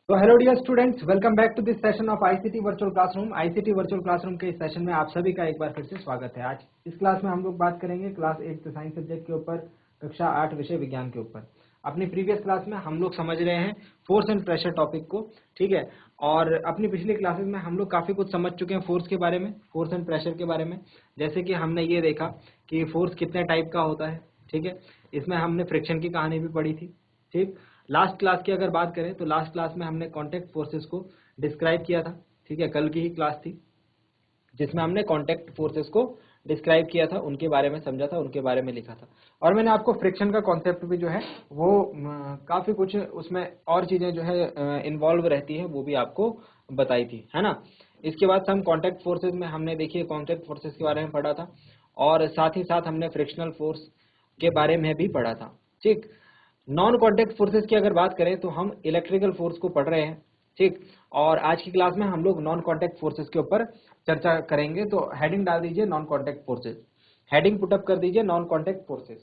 तो hello dear students, welcome back to this session of ICT virtual classroom. ICT virtual classroom के इस session में आप सभी का एक बार फिर से स्वागत है। आज इस क्लास में हम लोग बात करेंगे क्लास 8 साइंस सब्जेक्ट के ऊपर, कक्षा 8 विषय विज्ञान के ऊपर। अपनी प्रीवियस क्लास में हम लोग समझ रहे हैं फोर्स एंड प्रेशर टॉपिक को, ठीक है। और अपनी पिछली क्लासेस में हम लोग काफी कुछ समझ चुके हैं फोर्स के बारे में, फोर्स एंड प्रेशर के बारे में। जैसे कि हमने ये देखा कि फोर्स कितने टाइप का होता है, ठीक है। इसमें हमने फ्रिक्शन की कहानी भी पढ़ी थी, ठीक। लास्ट क्लास की अगर बात करें तो लास्ट क्लास में हमने कांटेक्ट फोर्सेस को डिस्क्राइब किया था, ठीक है। कल की ही क्लास थी जिसमें हमने कांटेक्ट फोर्सेस को डिस्क्राइब किया था, उनके बारे में समझा था, उनके बारे में लिखा था। और मैंने आपको फ्रिक्शन का कॉन्सेप्ट भी जो है वो काफी कुछ उसमें और चीजें जो है इन्वॉल्व रहती है वो भी आपको बताई थी, है ना। इसके बाद हम कांटेक्ट फोर्सेस में हमने देखिए कांटेक्ट फोर्सेस के बारे में पढ़ा था, और साथ ही साथ हमने फ्रिक्शनल फोर्स के बारे में भी पढ़ा था, ठीक। नॉन कांटेक्ट फोर्सेस की अगर बात करें तो हम इलेक्ट्रिकल फोर्स को पढ़ रहे हैं, ठीक। और आज की क्लास में हम लोग नॉन कांटेक्ट फोर्सेस के ऊपर चर्चा करेंगे। तो हेडिंग डाल दीजिए non contact forces, heading put up कर दीजिए नॉन कांटेक्ट फोर्सेस।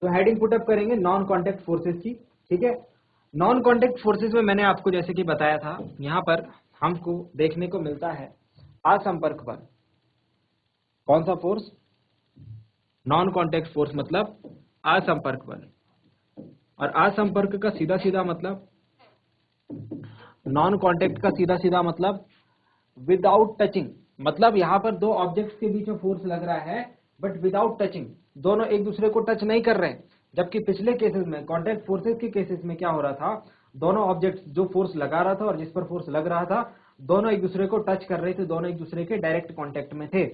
तो हेडिंग पुटअप करेंगे नॉन कांटेक्ट फोर्सेस की, ठीक है। नॉन कांटेक्ट फोर्सेस में मैंने आपको जैसे कि बताया था, यहां पर हमको देखने को मिलता है असंपर्क बल। कौन सा फोर्स? नॉन कांटेक्ट फोर्स मतलब असंपर्क बल। और असंपर्क का सीधा सीधा मतलब, नॉन कांटेक्ट का सीधा सीधा मतलब विदाउट टचिंग। मतलब यहां पर दो ऑब्जेक्ट्स के बीच में फोर्स लग रहा है बट विदाउट टचिंग, दोनों एक दूसरे को टच नहीं कर रहे हैं। जबकि पिछले केसेस में, कांटेक्ट फोर्सेस के केसेस में क्या हो रहा था, दोनों ऑब्जेक्ट्स जो फोर्स लगा रहा था और जिस पर फोर्स लग रहा था, दोनों एक दूसरे को टच कर रहे थे, दोनों एक दूसरे के डायरेक्ट कांटेक्ट में थे।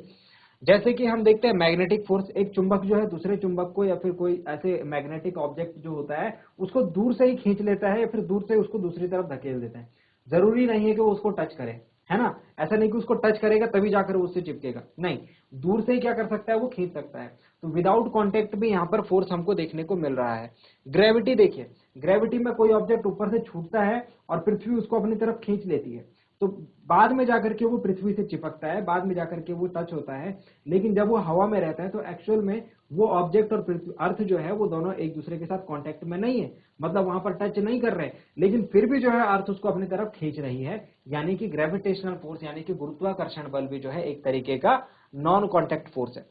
जैसे कि हम देखते हैं मैग्नेटिक फोर्स, एक चुंबक जो है दूसरे चुंबक को या फिर कोई ऐसे मैग्नेटिक ऑब्जेक्ट जो होता है उसको दूर से ही खींच लेता है या फिर दूर से उसको दूसरी तरफ धकेल देता है। जरूरी नहीं है कि वो उसको टच करे, है ना। ऐसा नहीं कि उसको टच करेगा तभी जाकर वो उससे चिपकेगा, नहीं, दूर से ही क्या कर सकता है, वो खींच सकता है। तो विदाउट कांटेक्ट भी यहाँ पर फोर्स हमको देखने को मिल रहा है। ग्रेविटी देखिए, ग्रेविटी में कोई ऑब्जेक्ट ऊपर से छूटता है और पृथ्वी उसको अपनी तरफ खींच लेती है, तो बाद में जाकर के वो पृथ्वी से चिपकता है, बाद में जाकर के वो टच होता है। लेकिन जब वो हवा में रहता है तो एक्चुअल में वो ऑब्जेक्ट और पृथ्वी, अर्थ जो है, वो दोनों एक दूसरे के साथ कांटेक्ट में नहीं है, मतलब वहां पर टच नहीं कर रहे हैं। लेकिन फिर भी जो है अर्थ उसको अपनी तरफ खींच रही है, यानी कि ग्रेविटेशनल फोर्स यानी कि गुरुत्वाकर्षण बल भी जो है एक तरीके का नॉन कांटेक्ट फोर्स है।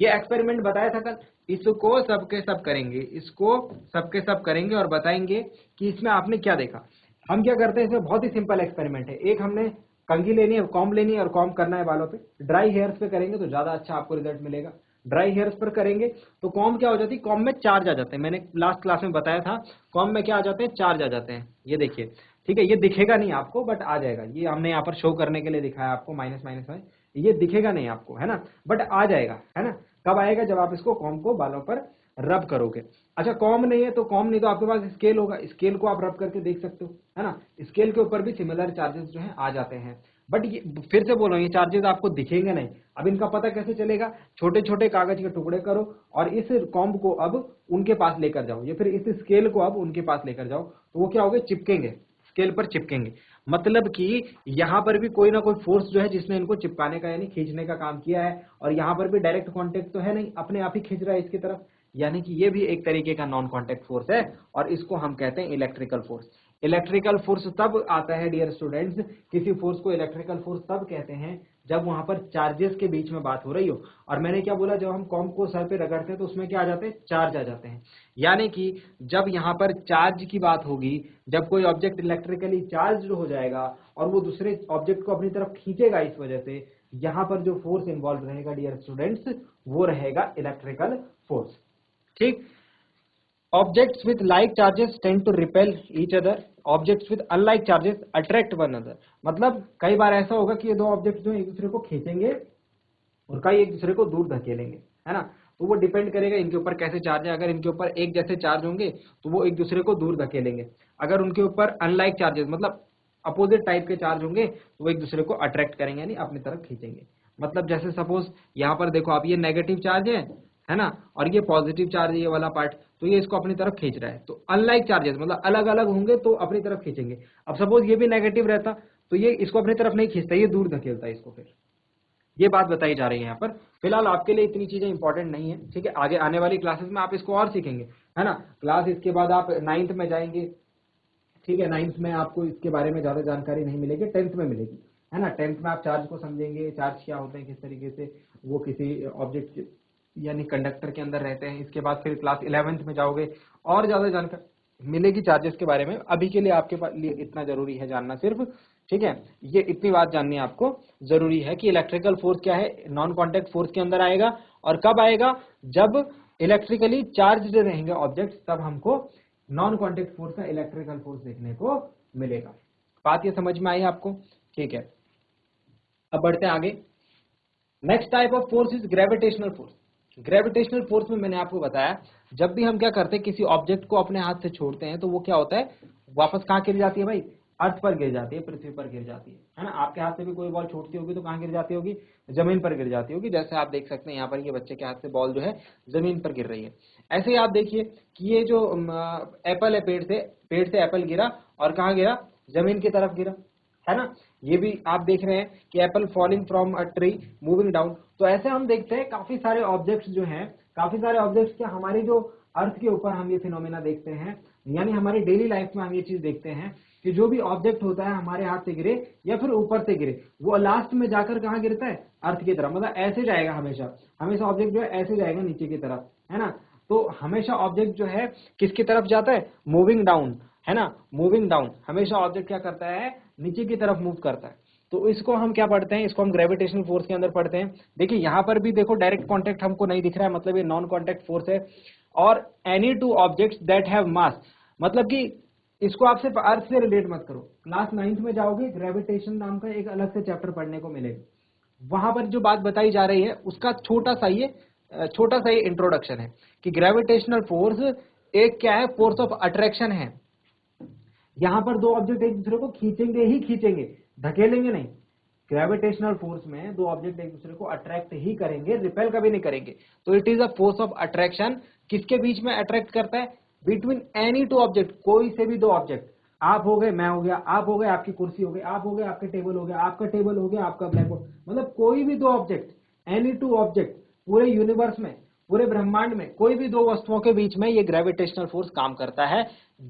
ये एक्सपेरिमेंट बताया था कल, इसको सबके सब करेंगे, इसको सबके सब करेंगे और बताएंगे कि इसमें आपने क्या देखा। हम क्या करते हैं, इसमें बहुत ही सिंपल एक्सपेरिमेंट है। एक हमने कंघी लेनी है, कॉम्ब लेनी है और कॉम्ब करना है बालों पे। ड्राई हेयर्स पे करेंगे तो ज्यादा अच्छा आपको रिजल्ट मिलेगा। ड्राई हेयर्स पर करेंगे तो कॉम्ब क्या हो जाती है, कॉम्ब में चार्ज आ जाते हैं। मैंने लास्ट क्लास में बताया था कॉम्ब में क्या आ जाते हैं, चार्ज आ जाते हैं। ये देखिए, ठीक है, ये दिखेगा नहीं आपको बट आ जाएगा। ये हमने यहाँ पर शो करने के लिए दिखाया आपको, माइनस माइनस में ये दिखेगा नहीं आपको, है ना, बट आ जाएगा, है ना। कब आएगा, जब आप इसको कॉम्ब को बालों पर रब करोगे। अच्छा, कॉम्ब नहीं है तो कॉम्ब नहीं तो आपके पास स्केल होगा, स्केल को आप रब करके देख सकते हो, है ना। स्केल के ऊपर भी सिमिलर चार्जेस जो है आ जाते हैं, बट ये फिर से बोल रहा हूं, ये चार्जेस आपको दिखेंगे नहीं। अब इनका पता कैसे चलेगा, छोटे छोटे कागज के टुकड़े करो और इस कॉम्ब को अब उनके पास लेकर जाओ, या फिर इस स्केल को अब उनके पास लेकर जाओ, तो वो क्या होगा, चिपकेंगे, स्केल पर चिपकेंगे। मतलब कि यहां पर भी कोई ना कोई फोर्स जो है जिसने इनको चिपकाने का यानी खींचने का काम किया है, और यहां पर भी डायरेक्ट कांटेक्ट तो है नहीं, अपने आप ही खींच रहा है इसकी तरफ, यानी कि ये भी एक तरीके का नॉन कांटेक्ट फोर्स है, और इसको हम कहते हैं इलेक्ट्रिकल फोर्स। इलेक्ट्रिकल फोर्स तब आता है डियर स्टूडेंट्स, किसी फोर्स को इलेक्ट्रिकल फोर्स तब कहते हैं जब वहां पर चार्जेस के बीच में बात हो रही हो। और मैंने क्या बोला, जब हम कॉम्ब को सर पे रगड़ते हैं तो उसमें क्या आ जाते हैं, चार्ज आ जाते हैं। यानी कि जब यहां पर चार्ज की बात होगी, जब कोई ऑब्जेक्ट इलेक्ट्रिकली चार्ज हो जाएगा और वो दूसरे ऑब्जेक्ट को अपनी तरफ खींचेगा, इस वजह से यहां पर जो फोर्स इन्वॉल्व रहेगा डियर स्टूडेंट्स, वो रहेगा इलेक्ट्रिकल फोर्स, ठीक। Objects with like charges tend to repel each other. Objects with unlike charges attract one another. मतलब कई बार ऐसा होगा कि ये दो ऑब्जेक्ट जो एक दूसरे को खींचेंगे और कई एक दूसरे को दूर धकेलेंगे, है ना। तो वो डिपेंड करेगा इनके ऊपर कैसे चार्ज है। अगर इनके ऊपर एक जैसे चार्ज होंगे तो वो एक दूसरे को दूर धकेलेंगे। अगर उनके ऊपर अनलाइक चार्जेस मतलब अपोजिट टाइप के चार्ज होंगे तो वो एक दूसरे को अट्रैक्ट करेंगे यानी अपनी तरफ खींचेंगे। मतलब जैसे सपोज यहाँ पर देखो आप, ये नेगेटिव चार्ज है ना, और ये पॉजिटिव चार्ज है ये वाला पार्ट, तो ये इसको अपनी तरफ खींच रहा है। तो अनलाइक चार्जेस मतलब अलग अलग होंगे तो अपनी तरफ खींचेंगे। अब सपोज ये भी नेगेटिव रहता तो ये इसको अपनी तरफ नहीं खींचता, ये दूर धकेलता है इसको। फिर ये बात बताई जा रही है यहाँ पर। फिलहाल आपके लिए इतनी चीजें इंपॉर्टेंट नहीं है, ठीक है। आगे आने वाली क्लासेस में आप इसको और सीखेंगे, है ना। क्लास इसके बाद आप 9th में जाएंगे, ठीक है, 9th में आपको इसके बारे में ज्यादा जानकारी नहीं मिलेगी, 10th में मिलेगी, है ना। 10th में आप चार्ज को समझेंगे, चार्ज क्या होते हैं, किस तरीके से वो किसी ऑब्जेक्ट यानी कंडक्टर के अंदर रहते हैं। इसके बाद फिर क्लास 11th में जाओगे और ज्यादा जानकारी मिलेगी चार्जेस के बारे में। अभी के लिए आपके लिए इतना जरूरी है जानना सिर्फ, ठीक है, ये इतनी बात जाननी आपको जरूरी है कि इलेक्ट्रिकल फोर्स क्या है, नॉन कॉन्टेक्ट फोर्स के अंदर आएगा और कब आएगा, जब इलेक्ट्रिकली चार्ज रहेंगे ऑब्जेक्ट, तब हमको नॉन कॉन्टेक्ट फोर्स का इलेक्ट्रिकल फोर्स देखने को मिलेगा। बात ये समझ में आई आपको, ठीक है। अब बढ़ते हैं आगे। Next type of force is gravitational force. Gravitational force में मैंने आपको बताया, जब भी हम क्या करते हैं, किसी ऑब्जेक्ट को अपने हाथ से छोड़ते हैं तो वो क्या होता है, वापस कहाँ गिर जाती है भाई, अर्थ पर गिर जाती है, पृथ्वी पर गिर जाती है ना। आपके हाथ से भी कोई बॉल छूटती होगी तो कहाँ गिर जाती होगी, जमीन पर गिर जाती होगी। जैसे आप देख सकते हैं यहाँ पर ये बच्चे के हाथ से बॉल जो है जमीन पर गिर रही है। ऐसे ही आप देखिए कि ये जो एप्पल है, पेड़ से एप्पल गिरा और कहाँ गिरा, जमीन की तरफ गिरा, है ना। ये भी आप देख रहे हैं कि Apple falling from a tree moving down. तो ऐसे हम देखते हैं काफी सारे ऑब्जेक्ट्स जो हैं, काफी सारे ऑब्जेक्ट्स क्या हमारी जो अर्थ के ऊपर हम ये फिनोमेना देखते हैं, यानी हमारी डेली लाइफ में हम ये चीज देखते हैं कि जो भी ऑब्जेक्ट होता है हमारे हाथ से गिरे या फिर ऊपर से गिरे, वो लास्ट में जाकर कहाँ गिरता है, अर्थ की तरफ। मतलब ऐसे जाएगा, हमेशा हमेशा ऑब्जेक्ट जो है ऐसे जाएगा नीचे की तरफ, है ना। तो हमेशा ऑब्जेक्ट जो है किसकी तरफ जाता है, मूविंग डाउन, है ना, मूविंग डाउन। हमेशा ऑब्जेक्ट क्या करता है, नीचे की तरफ मूव करता है। तो इसको हम क्या पढ़ते हैं, इसको हम ग्रेविटेशनल फोर्स के अंदर पढ़ते हैं। देखिए यहाँ पर भी देखो डायरेक्ट कांटेक्ट हमको नहीं दिख रहा है, मतलब ये नॉन कांटेक्ट फोर्स है। और any two objects that have मास, मतलब कि इसको आप सिर्फ अर्थ से रिलेट मत करो। क्लास 9th में जाओगे, ग्रेविटेशन नाम का एक अलग से चैप्टर पढ़ने को मिलेगा। वहां पर जो बात बताई जा रही है उसका छोटा सा ये इंट्रोडक्शन है कि ग्रेविटेशनल फोर्स एक क्या है, फोर्स ऑफ अट्रैक्शन है। यहां पर दो ऑब्जेक्ट एक दूसरे को खींचेंगे ही खींचेंगे, धकेलेंगे नहीं। ग्रेविटेशनल फोर्स में दो ऑब्जेक्ट एक दूसरे को अट्रैक्ट ही करेंगे, रिपेल कभी नहीं करेंगे। तो it is a force of attraction. किसके बीच में अट्रैक्ट करता है, बिटवीन एनी टू ऑब्जेक्ट, कोई से भी दो ऑब्जेक्ट। आप हो गए, मैं हो गया, आप हो गए, आपकी कुर्सी हो गई, आप हो गए, आपके टेबल हो गया, आपका टेबल हो गया, आपका ब्लैक बोर्ड, मतलब कोई भी दो ऑब्जेक्ट, एनी टू ऑब्जेक्ट, पूरे यूनिवर्स में, पूरे ब्रह्मांड में कोई भी दो वस्तुओं के बीच में ये ग्रेविटेशनल फोर्स काम करता है,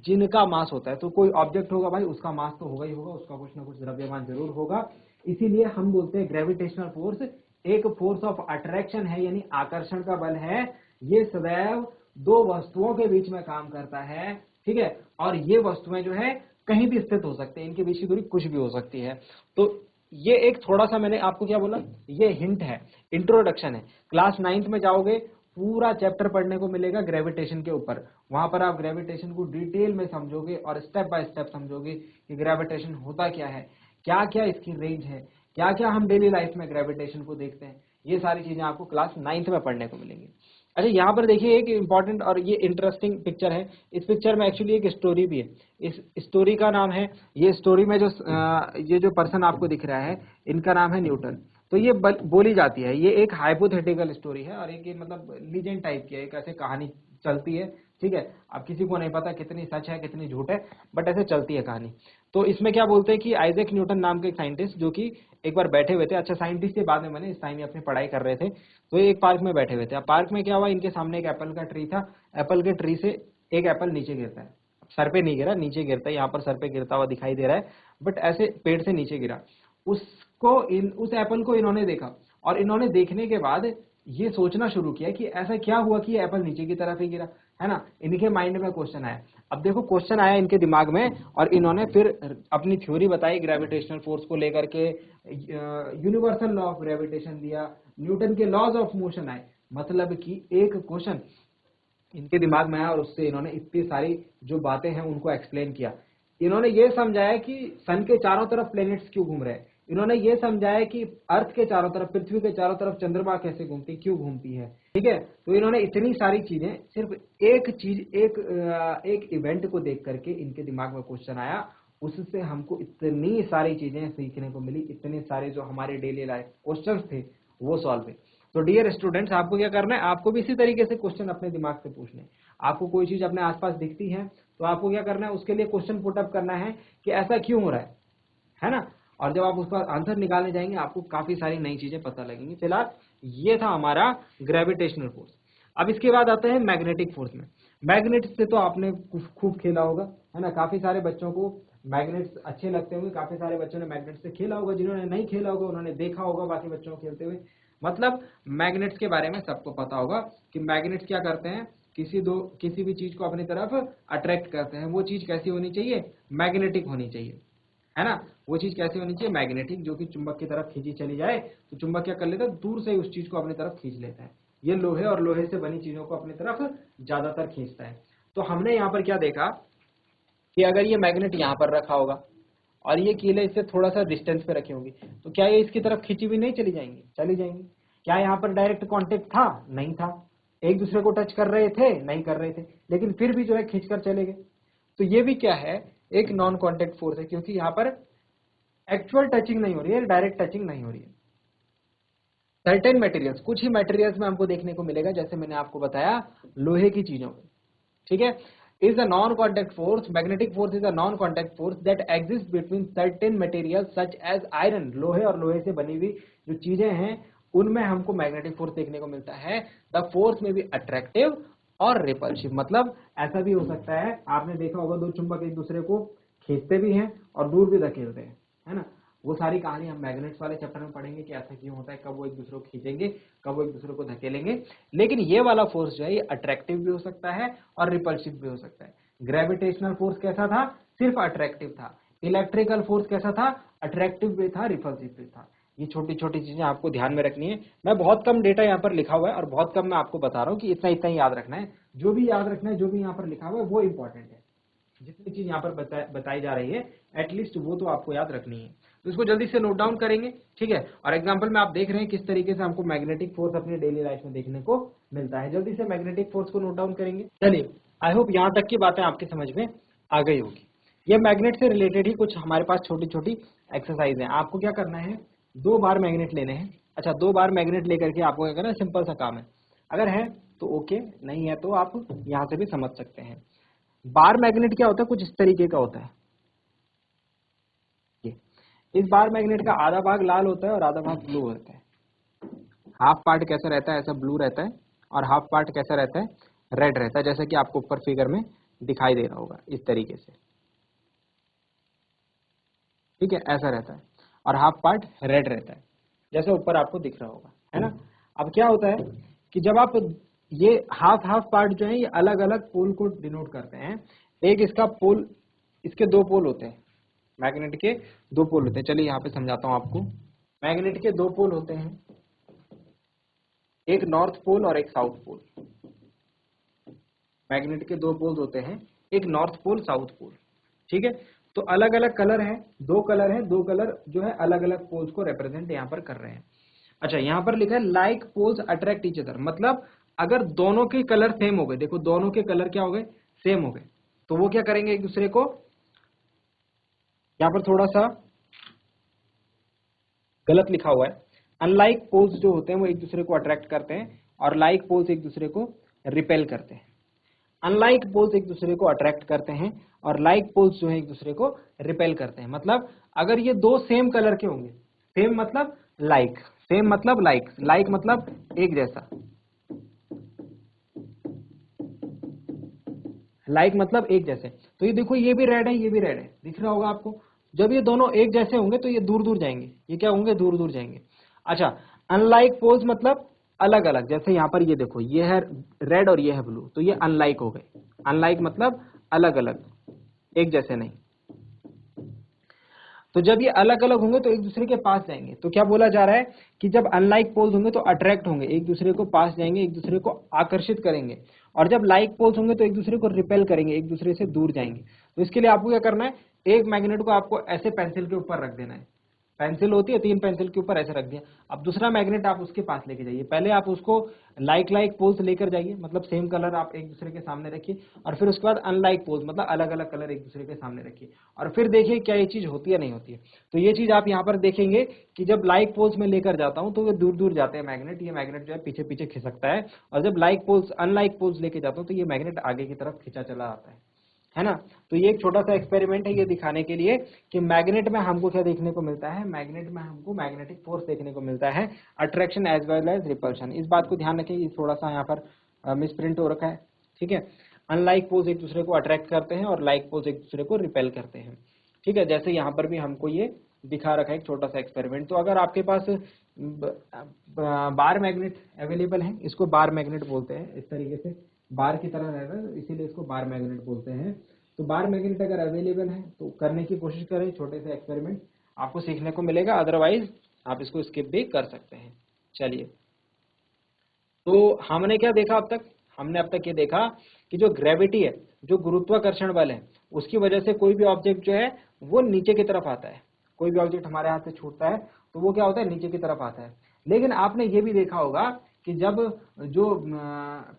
जिनका मास होता है। तो कोई ऑब्जेक्ट होगा भाई, उसका मास तो होगा ही होगा, उसका कुछ ना कुछ द्रव्यमान जरूर होगा। इसीलिए हम बोलते हैं ग्रेविटेशनल फोर्स एक फोर्स ऑफ अट्रैक्शन है, यानी आकर्षण का बल है। ये सदैव दो वस्तुओं के बीच में काम करता है, ठीक है। और ये वस्तुएं जो है कहीं भी स्थित हो सकते हैं, इनके बीच की दूरी कुछ भी हो सकती है। तो ये एक थोड़ा सा मैंने आपको क्या बोला, ये हिंट है, इंट्रोडक्शन है। क्लास 9th में जाओगे, पूरा चैप्टर पढ़ने को मिलेगा ग्रेविटेशन के ऊपर। वहां पर आप ग्रेविटेशन को डिटेल में समझोगे और स्टेप बाय स्टेप समझोगे कि ग्रेविटेशन होता क्या है, क्या क्या इसकी रेंज है, क्या क्या हम डेली लाइफ में ग्रेविटेशन को देखते हैं। ये सारी चीजें आपको क्लास 9th में पढ़ने को मिलेंगी। अच्छा, यहाँ पर देखिए एक इंपॉर्टेंट और ये इंटरेस्टिंग पिक्चर है। इस पिक्चर में एक्चुअली एक स्टोरी भी है। इस स्टोरी का नाम है, ये स्टोरी में ये जो पर्सन आपको दिख रहा है, इनका नाम है न्यूटन। तो ये बोली जाती है, ये एक हाइपोथेटिकल स्टोरी है और एक ये मतलब लीजेंड टाइप की है, एक ऐसे कहानी चलती है, ठीक है। अब किसी को नहीं पता कितनी सच है कितनी झूठ है, बट ऐसे चलती है कहानी। तो इसमें क्या बोलते हैं कि आइजैक न्यूटन नाम के एक साइंटिस्ट, जो कि एक बार बैठे हुए थे, अच्छा साइंटिस्ट के बाद में मैंने, इस टाइम ये अपनी पढ़ाई कर रहे थे, तो ये एक पार्क में बैठे हुए थे। अब पार्क में क्या हुआ, इनके सामने एक एप्पल का ट्री था। एप्पल के ट्री से एक एप्पल नीचे गिरता है, सर पे नहीं गिरा, नीचे गिरता है, यहाँ पर सर पे गिरता हुआ दिखाई दे रहा है, बट ऐसे पेड़ से नीचे गिरा। उस एप्पल को इन्होंने देखा और इन्होंने देखने के बाद ये सोचना शुरू किया कि ऐसा क्या हुआ कि ये एप्पल नीचे की तरफ ही गिरा, है ना। इनके माइंड में क्वेश्चन आया। अब देखो क्वेश्चन आया इनके दिमाग में और इन्होंने फिर अपनी थ्योरी बताई ग्रेविटेशनल फोर्स को लेकर के, यूनिवर्सल लॉ ऑफ ग्रेविटेशन दिया, न्यूटन के लॉज ऑफ मोशन आए। मतलब कि एक क्वेश्चन इनके दिमाग में आया और उससे इन्होंने इतनी सारी जो बातें हैं उनको एक्सप्लेन किया। इन्होंने ये समझाया कि सन के चारों तरफ प्लेनेट्स क्यों घूम रहे हैं। इन्होंने ये समझाया कि अर्थ के चारों तरफ, पृथ्वी के चारों तरफ चंद्रमा कैसे घूमती, क्यों घूमती है, ठीक है। तो इन्होंने इतनी सारी चीजें, सिर्फ एक चीज, एक इवेंट को देख करके इनके दिमाग में क्वेश्चन आया, उससे हमको इतनी सारी चीजें सीखने को मिली, इतने सारे जो हमारे डेली लाइफ क्वेश्चंस थे वो सॉल्व हुए। तो डियर स्टूडेंट्स, आपको क्या करना है, आपको भी इसी तरीके से क्वेश्चन अपने दिमाग से पूछने हैं। आपको कोई चीज अपने आसपास दिखती है तो आपको क्या करना है, उसके लिए क्वेश्चन पुटअप करना है कि ऐसा क्यों हो रहा है ना। और जब आप उसका आंसर निकालने जाएंगे आपको काफी सारी नई चीजें पता लगेंगी। फिलहाल ये था हमारा ग्रेविटेशनल फोर्स। अब इसके बाद आते हैं मैग्नेटिक फोर्स में। मैग्नेट से तो आपने खूब खेला होगा, है ना, काफी सारे बच्चों को मैग्नेट्स अच्छे लगते होंगे, काफी सारे बच्चों ने मैग्नेट से खेला होगा, जिन्होंने नहीं खेला होगा उन्होंने देखा होगा बाकी बच्चों को खेलते हुए। मतलब मैग्नेट्स के बारे में सबको पता होगा कि मैग्नेट्स क्या करते हैं, किसी भी चीज को अपनी तरफ अट्रैक्ट करते हैं। वो चीज कैसी होनी चाहिए, मैग्नेटिक होनी चाहिए, है ना। वो चीज कैसी होनी चाहिए, मैग्नेटिक, जो कि चुंबक की तरफ खींची चली जाए तो चुंबक क्या कर लेता है, दूर से ही उस चीज को अपनी तरफ खींच लेता है। ये लोहे और लोहे से बनी चीजों को अपनी तरफ ज्यादातर खींचता है। तो हमने यहाँ पर क्या देखा कि अगर ये मैग्नेट यहाँ पर रखा होगा और ये कीले इससे थोड़ा सा डिस्टेंस पे रखी होंगी, तो क्या ये इसकी तरफ खींची हुई नहीं चली जाएंगी, चली जाएंगी। क्या यहाँ पर डायरेक्ट कांटेक्ट था, नहीं था। एक दूसरे को टच कर रहे थे, नहीं कर रहे थे, लेकिन फिर भी जो है खींचकर चले गए। तो ये भी क्या है, एक नॉन कांटेक्ट फोर्स है, क्योंकि यहाँ पर एक्चुअल टचिंग नहीं हो रही है, डायरेक्ट टचिंग नहीं हो रही है। सर्टेन मटेरियल्स, कुछ ही मटेरियल्स में हमको देखने को मिलेगा, जैसे मैंने आपको बताया लोहे की चीजों में, ठीक है। Is a non contact force, magnetic force is a non contact force that exist between certain materials such as iron. लोहे और लोहे से बनी हुई जो चीजें हैं उनमें हमको मैग्नेटिक फोर्स देखने को मिलता है। द फोर्स में भी अट्रैक्टिव और रिपल्सिव, मतलब ऐसा भी हो सकता है, आपने देखा होगा दो चुंबक एक दूसरे को खींचते भी हैं और दूर भी धकेलते हैं, है ना। वो सारी कहानी हम मैग्नेट्स वाले चैप्टर में पढ़ेंगे कि ऐसा क्यों होता है, कब वो एक दूसरे को खींचेंगे, कब वो एक दूसरे को धकेलेंगे। लेकिन ये वाला फोर्स जो है ये अट्रैक्टिव भी हो सकता है और रिपल्सिव भी हो सकता है। ग्रेविटेशनल फोर्स कैसा था, सिर्फ अट्रैक्टिव था। इलेक्ट्रिकल फोर्स कैसा था, अट्रैक्टिव भी था, रिपल्सिव भी था। ये छोटी छोटी चीजें आपको ध्यान में रखनी है। मैं बहुत कम डेटा यहाँ पर लिखा हुआ है और बहुत कम मैं आपको बता रहा हूँ कि इतना इतना ही याद रखना है। जो भी याद रखना है, जो भी यहाँ पर लिखा हुआ है वो इंपॉर्टेंट है। जितनी चीज यहाँ पर बताई जा रही है एटलीस्ट वो तो आपको याद रखनी है। तो इसको जल्दी से नोट डाउन करेंगे, ठीक है। और एग्जांपल में आप देख रहे हैं किस तरीके से हमको मैग्नेटिक फोर्स अपनी डेली लाइफ में देखने को मिलता है। जल्दी से मैग्नेटिक फोर्स को नोट डाउन करेंगे। चलिए, आई होप यहाँ तक की बातें आपकी समझ में आ गई होगी। ये मैग्नेट से रिलेटेड ही कुछ हमारे पास छोटी छोटी एक्सरसाइज है। आपको क्या करना है, 2 बार मैग्नेट लेने हैं। अच्छा, 2 बार मैग्नेट लेकर के आपको क्या करना है, सिंपल सा काम है। अगर है तो ओके, नहीं है तो आप यहाँ से भी समझ सकते हैं। बार मैग्नेट क्या होता है, कुछ इस तरीके का होता है। ये इस बार मैग्नेट का आधा भाग लाल होता है और आधा भाग ब्लू होता है। हाफ पार्ट कैसा रहता है, ऐसा ब्लू रहता है, और हाफ पार्ट कैसा रहता है, रेड रहता है, जैसे कि आपको ऊपर फिगर में दिखाई दे रहा होगा इस तरीके से, ठीक है, ऐसा रहता है। और हाफ पार्ट रेड रहता है, जैसे ऊपर आपको दिख रहा होगा, है ना। अब क्या होता है कि जब आप ये हाफ हाफ पार्ट जो है ये अलग अलग पोल को डिनोट करते हैं। एक इसका पोल, इसके 2 पोल होते हैं, मैग्नेट के 2 पोल होते हैं। चलिए यहाँ पे समझाता हूँ आपको। मैग्नेट के 2 पोल होते हैं, एक नॉर्थ पोल और एक साउथ पोल। मैग्नेट के 2 पोल्स होते हैं, एक नॉर्थ पोल, साउथ पोल, ठीक है। तो अलग अलग कलर है, 2 कलर है, 2 कलर जो है अलग अलग पोल्स को रिप्रेजेंट यहाँ पर कर रहे हैं। अच्छा, यहाँ पर लिखा है like poles attract each other, मतलब अगर दोनों के कलर सेम हो गए, देखो दोनों के कलर क्या हो गए, सेम हो गए, तो वो क्या करेंगे एक दूसरे को, यहाँ पर थोड़ा सा गलत लिखा हुआ है। अनलाइक पोल्स जो होते हैं वो एक दूसरे को अट्रैक्ट करते हैं और लाइक पोल्स एक दूसरे को रिपेल करते हैं। अनलाइक पोल्स एक दूसरे को अट्रैक्ट करते हैं और लाइक पोल्स जो है एक दूसरे को रिपेल करते हैं। मतलब अगर ये 2 सेम कलर के होंगे, सेम मतलब लाइक, सेम मतलब लाइक, लाइक मतलब एक जैसा, लाइक मतलब एक जैसे। तो ये देखो, ये भी रेड है, ये भी रेड है, दिख रहा होगा आपको। जब ये दोनों एक जैसे होंगे तो ये दूर दूर जाएंगे, ये क्या होंगे, दूर दूर जाएंगे। अच्छा, अनलाइक पोल्स मतलब अलग अलग, जैसे यहाँ पर ये देखो, ये है रेड और ये है ब्लू, तो ये अनलाइक हो गए। अनलाइक मतलब अलग अलग, एक जैसे नहीं। तो जब ये अलग अलग होंगे तो एक दूसरे के पास जाएंगे। तो क्या बोला जा रहा है कि जब अनलाइक पोल्स होंगे तो अट्रैक्ट होंगे, एक दूसरे को पास जाएंगे, एक दूसरे को आकर्षित करेंगे। और जब लाइक पोल्स होंगे तो एक दूसरे को रिपेल करेंगे, एक दूसरे से दूर जाएंगे। तो इसके लिए आपको क्या करना है, एक मैग्नेट को आपको ऐसे पेंसिल के ऊपर रख देना है। पेंसिल होती है, 3 पेंसिल के ऊपर ऐसे रख दिया। अब दूसरा मैग्नेट आप उसके पास लेके जाइए। पहले आप उसको लाइक लाइक पोल्स लेकर जाइए, मतलब सेम कलर आप एक दूसरे के सामने रखिए, और फिर उसके बाद अनलाइक पोल्स मतलब अलग अलग कलर एक दूसरे के सामने रखिए, और फिर देखिए क्या ये चीज होती है नहीं होती है। तो ये चीज आप यहाँ पर देखेंगे कि जब लाइक पोल्स में लेकर जाता हूँ तो वे दूर दूर जाते हैं मैग्नेट, ये मैग्नेट जो है पीछे पीछे खिसकता है, और जब लाइक पोल्स अनलाइक पोल्स लेके जाता हूँ तो ये मैग्नेट आगे की तरफ खिंचा चला आता है ना। तो ये एक छोटा सा एक्सपेरिमेंट है, ये दिखाने के लिए कि मैग्नेट में हमको क्या देखने को मिलता है, मैग्नेट में हमको मैग्नेटिक फोर्स देखने को मिलता है, attraction as well as repulsion. इस बात को ध्यान रखें, ये थोड़ा सा यहाँ पर मिसप्रिंट हो रखा है, ठीक है। अनलाइक पोल्स एक दूसरे को अट्रैक्ट करते हैं और लाइक पोल्स एक दूसरे को रिपेल करते हैं। ठीक है, जैसे यहाँ पर भी हमको ये दिखा रखा है एक छोटा सा एक्सपेरिमेंट। तो अगर आपके पास बार मैग्नेट अवेलेबल है, इसको बार मैग्नेट बोलते हैं, इस तरीके से बार की तरह रहता है, इसीलिए इसको बार मैग्नेट बोलते हैं। तो बार मैग्नेट अगर अवेलेबल है तो करने की कोशिश करें, छोटे से एक्सपेरिमेंट आपको सीखने को मिलेगा, अदरवाइज आप इसको स्किप भी कर सकते हैं। चलिए, तो हमने क्या देखा अब तक? हमने अब तक ये देखा कि जो ग्रेविटी है, जो गुरुत्वाकर्षण बल है, उसकी वजह से कोई भी ऑब्जेक्ट जो है वो नीचे की तरफ आता है। कोई भी ऑब्जेक्ट हमारे हाथ से छूटता है तो वो क्या होता है, नीचे की तरफ आता है। लेकिन आपने ये भी देखा होगा कि जब जो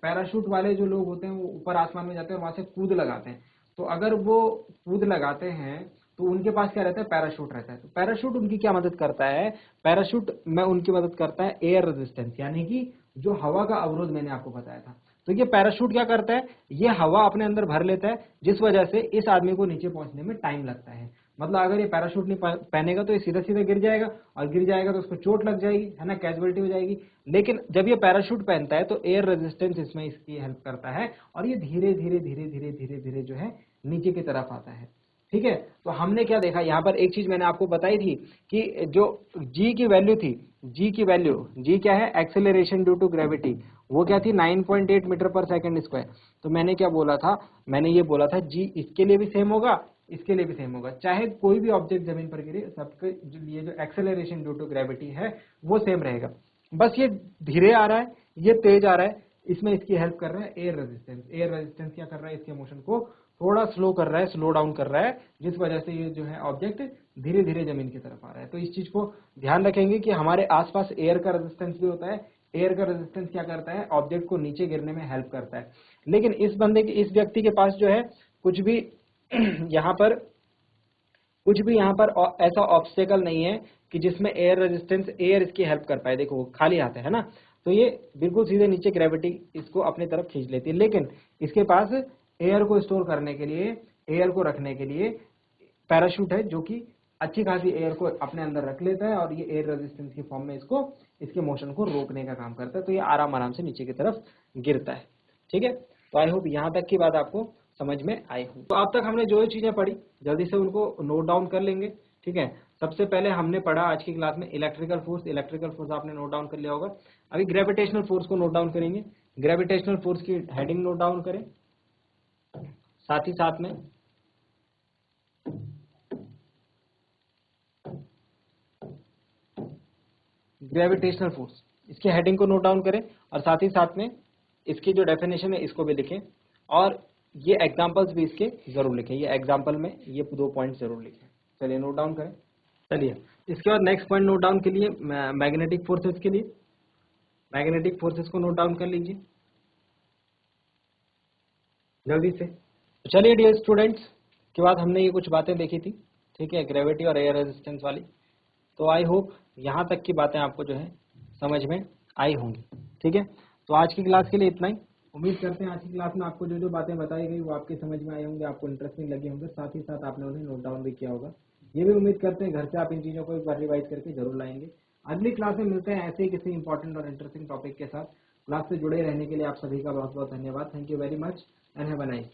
पैराशूट वाले जो लोग होते हैं वो ऊपर आसमान में जाते हैं और वहां से कूद लगाते हैं, तो अगर वो कूद लगाते हैं तो उनके पास क्या रहता है, पैराशूट रहता है। तो पैराशूट उनकी क्या मदद करता है, पैराशूट में उनकी मदद करता है एयर रेजिस्टेंस, यानी कि जो हवा का अवरोध मैंने आपको बताया था। तो ये पैराशूट क्या करता है, ये हवा अपने अंदर भर लेता है, जिस वजह से इस आदमी को नीचे पहुंचने में टाइम लगता है। मतलब अगर ये पैराशूट नहीं पहनेगा तो ये सीधा सीधा गिर जाएगा, और गिर जाएगा तो उसको चोट लग जाएगी, है ना, कैजुअलिटी हो जाएगी। लेकिन जब ये पैराशूट पहनता है तो एयर रेजिस्टेंस इसमें इसकी हेल्प करता है, और ये धीरे धीरे धीरे धीरे धीरे धीरे जो है नीचे की तरफ आता है। ठीक है, तो हमने क्या देखा यहाँ पर, एक चीज मैंने आपको बताई थी कि जो g की वैल्यू थी, g क्या है, एक्सेलरेशन ड्यू टू ग्रेविटी, वो क्या थी 9.8 मीटर पर सेकंड स्क्वायर। तो मैंने क्या बोला था, मैंने ये बोला था g इसके लिए भी सेम होगा, इसके लिए भी सेम होगा, चाहे कोई भी ऑब्जेक्ट जमीन पर गिरे, सबके लिए जो एक्सेलरेशन ड्यू टू ग्रेविटी है वो सेम रहेगा। बस ये धीरे आ रहा है, ये तेज आ रहा है, इसमें इसकी हेल्प कर रहा है एयर रेजिस्टेंस। एयर रेजिस्टेंस क्या कर रहा है, इसके मोशन को थोड़ा स्लो कर रहा है, स्लो डाउन कर रहा है, जिस वजह से ये जो है ऑब्जेक्ट धीरे धीरे जमीन की तरफ आ रहा है। तो इस चीज को ध्यान रखेंगे कि हमारे आसपास एयर का रेजिस्टेंस भी होता है। एयर का रेजिस्टेंस क्या करता है, ऑब्जेक्ट को नीचे गिरने में हेल्प करता है। लेकिन इस बंदे के, इस व्यक्ति के पास जो है कुछ भी यहाँ पर ऐसा ऑब्स्टेकल नहीं है कि जिसमें एयर रेजिस्टेंस, एयर इसकी हेल्प कर पाए। देखो खाली हाथ है ना, तो ये बिल्कुल सीधे नीचे ग्रेविटी इसको अपनी तरफ खींच लेती है। लेकिन इसके पास एयर को स्टोर करने के लिए, एयर को रखने के लिए पैराशूट है, जो कि अच्छी खासी एयर को अपने अंदर रख लेता है, और ये एयर रेजिस्टेंस की फॉर्म में इसको, इसके मोशन को रोकने का काम करता है। तो ये आराम आराम से नीचे की तरफ गिरता है। ठीक है, तो आई होप यहाँ तक की बात आपको समझ में आई हो। तो अब तक हमने जो चीजें पढ़ी जल्दी से उनको नोट डाउन कर लेंगे। ठीक है, सबसे पहले हमने पढ़ा आज की क्लास में इलेक्ट्रिकल फोर्स। इलेक्ट्रिकल फोर्स आपने नोट डाउन कर लिया होगा। अभी ग्रेविटेशनल फोर्स को नोट डाउन करेंगे। ग्रेविटेशनल फोर्स की हेडिंग नोट डाउन करें, साथ ही साथ में ग्रेविटेशनल फोर्स, इसकी हेडिंग को नोट डाउन करें, और साथ ही साथ में इसकी जो डेफिनेशन है इसको भी लिखें, और ये एग्जांपल्स भी इसके जरूर लिखें। ये एग्जांपल में ये 2 पॉइंट जरूर लिखें। चलिए नोट डाउन करें। चलिए, इसके बाद नेक्स्ट पॉइंट नोट डाउन के लिए मैग्नेटिक फोर्सेस के लिए, मैग्नेटिक फोर्सेस को नोट डाउन कर लीजिए जल्दी से। तो चलिए डियर स्टूडेंट्स, के बाद हमने ये कुछ बातें देखी थी, ठीक है, ग्रेविटी और एयर रेजिस्टेंस वाली। तो आई होप यहाँ तक की बातें आपको जो है समझ में आई होंगी। ठीक है, तो आज की क्लास के लिए इतना ही। उम्मीद करते हैं आज की क्लास में आपको जो जो बातें बताई गई वो आपकी समझ में आई होंगी, आपको इंटरेस्टिंग लगी होंगे, साथ ही साथ आपने उन्हें नोट डाउन भी किया होगा। ये भी उम्मीद करते हैं घर से आप इन चीज़ों को एक बार रिवाइज करके जरूर लाएंगे। अगली क्लास में मिलते हैं ऐसे ही किसी इंपॉर्टेंट और इंटरेस्टिंग टॉपिक के साथ। क्लास से जुड़े रहने के लिए आप सभी का बहुत बहुत धन्यवाद। Thank you very much and have a nice day.